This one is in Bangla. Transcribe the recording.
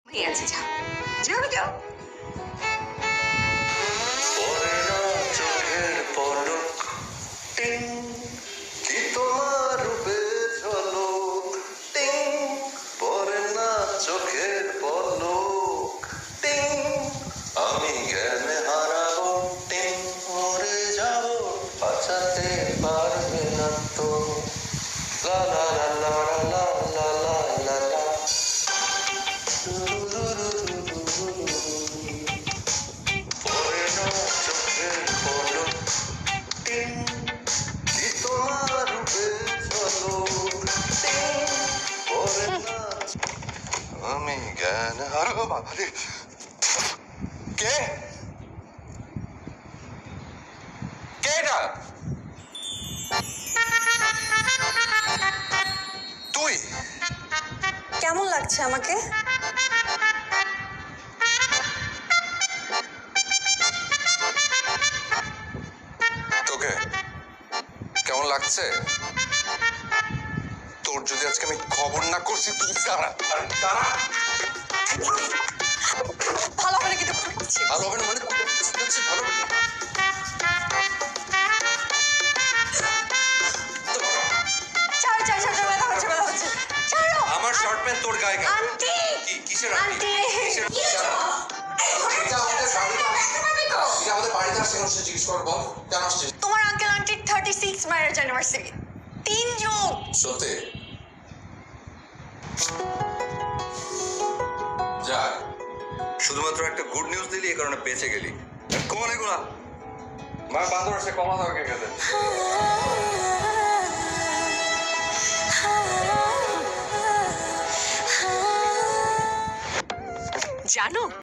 হয়ে আছে, যাও যাও যাও। পড়ে না চোখের পলক, টিং, কি তোমার রূপের ঝলক, টিং, পড়ে না চোখের পলক, টিং, আমি জ্ঞান হারাবো, টিং, মরে যাবো, বাঁচাতে পারবে না তো। লা লা লা লা লা লা লা লা লা। পড়ে না চোখের পলক, টিং, কি তোমার রূপের ঝলক, টিং, পড়ে না। আমি জ্ঞান হারাবো। বাবারে, কে কে এটা? তুই? কেমন লাগছে আমাকে? তোকে কেমন লাগছে? তোর যদি আজকে আমি খবর না করছি, তুই দাঁড়া দাঁড়া। ভালো হবে না কিন্তু করছি। ভালো হবে না মানে ভালো হবে না। ছাড়ো ছাড়ো ছাড়ো, ব্যথা হচ্ছে ব্যথা হচ্ছে, ছাড়ো। আমার শর্ট প্যান্ট তোর গায়ে কেন? আন্টি কি কিসের আন্টি কিসের আমাদের বাড়িতে আসছে জিজ্ঞেস কর, বল কেন আসছে? তোমার আঙ্কেল আন্টির 36 ম্যারেজ অ্যানিভার্সারি, 3 যুগ। সত্যি? যাক, শুধুমাত্র একটা গুড নিউজ দিলি, এই কারণে বেঁচে গেলি। কমান এগুলা মা বান্দর সে কমা দাও কে গেছে। জানো